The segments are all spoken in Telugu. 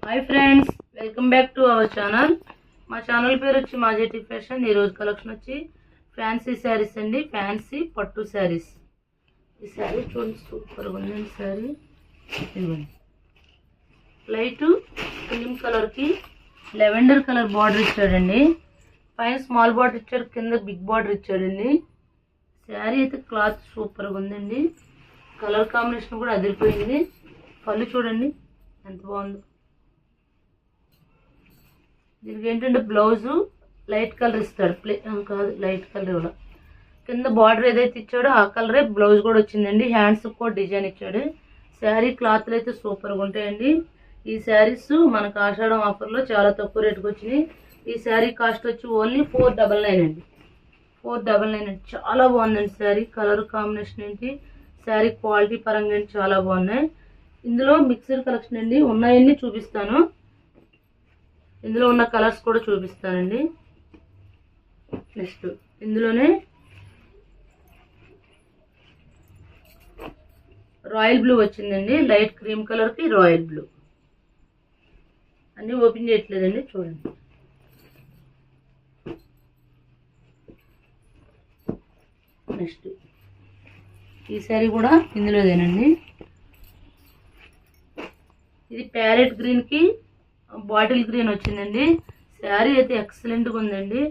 Hi friends, welcome back to our channel. మా ఛానల్ పేరు వచ్చి మాజెటి ఫ్యాషన్. ఈరోజు కలెక్షన్ వచ్చి ఫ్యాన్సీ శారీస్ అండి, ఫ్యాన్సీ పట్టు శారీస్. ఈ శారీ చూడండి, సూపర్గా ఉందండి శారీ. ఇవ్వండి, లైట్ క్రీమ్ కలర్కి లెవెండర్ కలర్ బార్డర్ ఇచ్చాడండి. పైన స్మాల్ బార్డర్ ఇచ్చాడు, కింద బిగ్ బార్డర్ ఇచ్చాడండి. శారీ అయితే క్లాత్ సూపర్గా ఉందండి. కలర్ కాంబినేషన్ కూడా అదిరిపోయింది. పళ్ళు చూడండి ఎంత బాగుందో. దీనికి ఏంటంటే బ్లౌజు లైట్ కలర్ ఇస్తాడు, కాదు లైట్ కలర్ ఇవ్వాలి. కింద బార్డర్ ఏదైతే ఇచ్చాడో ఆ కలరే బ్లౌజ్ కూడా వచ్చిందండి. హ్యాండ్స్ కూడా డిజైన్ ఇచ్చాడు. శారీ క్లాత్లు అయితే సూపర్గా ఉంటాయండి. ఈ శారీస్ మనకు ఆషాఢం ఆఫర్లో చాలా తక్కువ రేటుకి వచ్చినాయి. ఈ శారీ కాస్ట్ వచ్చి ఓన్లీ 499 అండి. 499 అండి. చాలా బాగుందండి శారీ. కలర్ కాంబినేషన్ ఏంటి, శారీ క్వాలిటీ పరంగా ఏంటి చాలా బాగున్నాయి. ఇందులో మిక్సర్ కలెక్షన్ అండి, ఉన్నాయన్నీ చూపిస్తాను. ఇందులో ఉన్న కలర్స్ కూడా చూపిస్తానండి. నెక్స్ట్ ఇందులోనే రాయల్ బ్లూ వచ్చిందండి, లైట్ క్రీమ్ కలర్కి రాయల్ బ్లూ. అన్నీ ఓపెన్ చేయట్లేదండి, చూడండి. నెక్స్ట్ ఈ శారీ కూడా ఇందులోదేనండి. ఇది ప్యారెట్ గ్రీన్కి బాటిల్ గ్రీన్ వచ్చిందండి. శారీ అయితే ఎక్సలెంట్గా ఉందండి.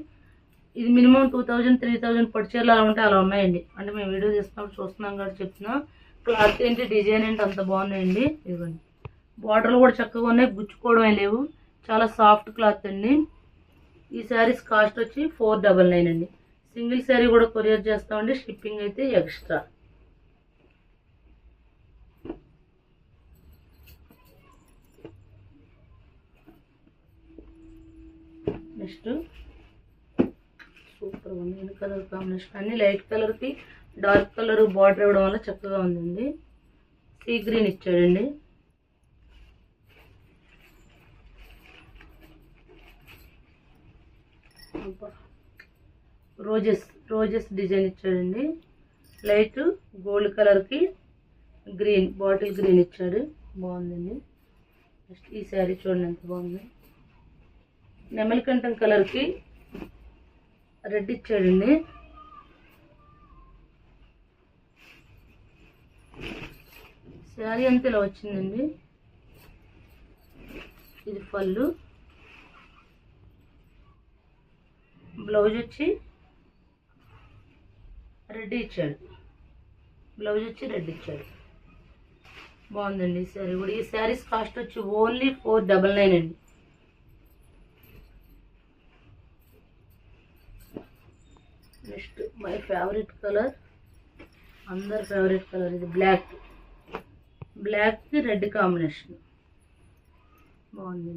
ఇది మినిమం 2000-3000 పట్టు చీరలు అలా ఉంటే అలా ఉన్నాయండి. అంటే మేము వీడియో చేస్తున్నాం, చూస్తున్నాం కాబట్టి చెప్తున్నాం. క్లాత్ ఏంటి, డిజైన్ ఏంటి అంత బాగున్నాయండి. ఇదిగోండి, బార్డర్లు కూడా చక్కగా ఉన్నాయి, గుచ్చుకోవడమే లేవు. చాలా సాఫ్ట్ క్లాత్ అండి. ఈ శారీస్ కాస్ట్ వచ్చి 499 అండి. సింగిల్ శారీ కూడా కొరియర్ చేస్తామండి, షిప్పింగ్ అయితే ఎక్స్ట్రా. నెక్స్ట్ సూపర్ ఉంది కలర్ కాంబినేషన్. అన్ని లైట్ కలర్కి డార్క్ కలర్ బార్డర్ ఇవ్వడం వల్ల చక్కగా ఉందండి. సీ గ్రీన్ ఇచ్చాడండి. రోజెస్ డిజైన్ ఇచ్చాడండి. లైట్ గోల్డ్ కలర్కి గ్రీన్, బాటిల్ గ్రీన్ ఇచ్చాడు, బాగుందండి. నెక్స్ట్ ఈ శారీ చూడండి ఎంత బాగుంది. నెమలికంఠం కలర్కి రెడ్ ఇచ్చాడండి. శారీ అంతా ఇలా వచ్చిందండి. ఇది పళ్ళు, బ్లౌజ్ వచ్చి రెడ్ ఇచ్చాడు, బ్లౌజ్ వచ్చి రెడ్ ఇచ్చాడు, బాగుందండి ఈ శారీ కూడా. ఈ శారీస్ కాస్ట్ వచ్చి ఓన్లీ 499 అండి. నెక్స్ట్ మై ఫేవరెట్ కలర్, అందరి ఫేవరెట్ కలర్ ఇది బ్లాక్కి రెడ్ కాంబినేషన్, బాగుంది.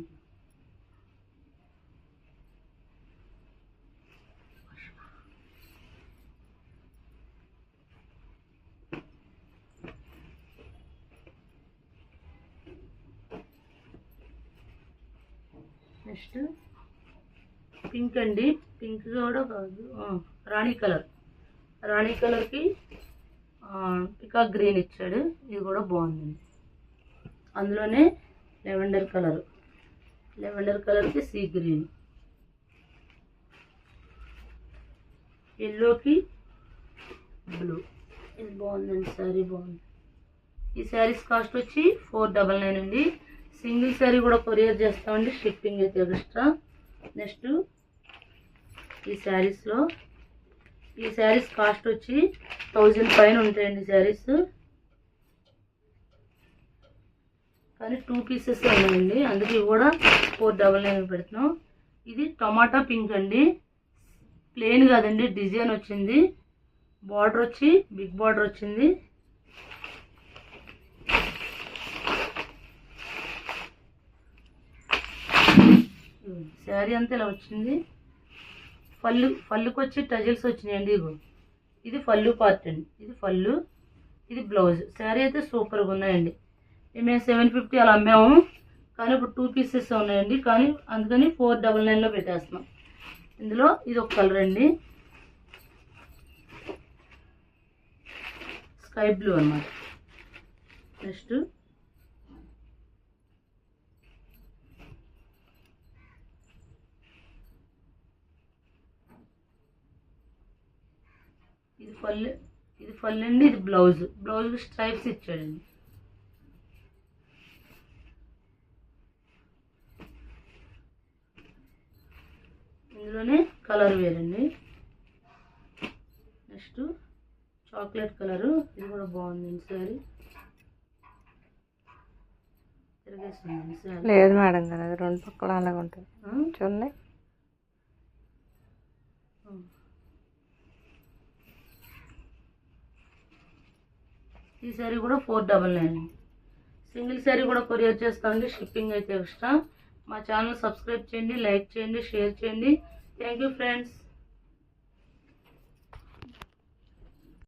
నెక్స్ట్ పింక్ అండి, పింక్ కూడా కాదు, రాణి కలర్కి పికాక్ గ్రీన్ ఇచ్చాడు. ఇది కూడా బాగుందండి. అందులోనే లెవెండర్ కలర్కి సీ గ్రీన్, ఎల్లోకి బ్లూ. ఇది బాగుందండి, శారీ బాగుంది. ఈ శారీస్ కాస్ట్ వచ్చి 499 అండి. సింగిల్ శారీ కూడా కొరియర్ చేస్తామండి, షిప్పింగ్ అయితే ఎక్స్ట్రా. నెక్స్ట్ ఈ శారీస్ కాస్ట్ వచ్చి 1000 పైన ఉంటాయండి శారీస్, కానీ 2 పీసెస్ ఉన్నాయండి, అందుకే ఇవి కూడా 499 పెడుతున్నాం. ఇది టమాటా పింక్ అండి, ప్లెయిన్ కాదండి, డిజైన్ వచ్చింది. బార్డర్ వచ్చి బిగ్ బార్డర్ వచ్చింది. శారీ అంతా ఇలా వచ్చింది. పళ్ళుకి వచ్చి టజిల్స్ వచ్చినాయండి. ఇది పళ్ళు పార్ట్ అండి, ఇది పళ్ళు, ఇది బ్లౌజ్. శారీ అయితే సూపర్గా ఉన్నాయండి. మేము 750 అలా అమ్మాము, కానీ ఇప్పుడు 2 పీసెస్ ఉన్నాయండి, కానీ అందుకని 499లో పెట్టేస్తున్నాం. ఇందులో ఇది ఒక కలర్ అండి, స్కై బ్లూ అన్నమాట. నెక్స్ట్ ఇది ఫల్ అండి, ఇది బ్లౌజ్. బ్లౌజ్కి స్ట్రైప్స్ ఇచ్చాడండి. ఇందులోనే కలర్ వేరండి. నెక్స్ట్ చాక్లెట్ కలరు, ఇది కూడా బాగుందండి సారీ. తిరిగేస్తుందండి సారీ. లేదు మేడం గారు, అది రెండు పక్కల అలాగ ఉంటుంది చూడండి. ఈ శారీ కూడా 499. సింగిల్ శారీ కూడా కొరియర్ చేస్తామండి, షిప్పింగ్ అయితే ఎక్స్ట్రా. మా ఛానల్ సబ్స్క్రైబ్ చేయండి, లైక్ చేయండి, షేర్ చేయండి. Thank you friends.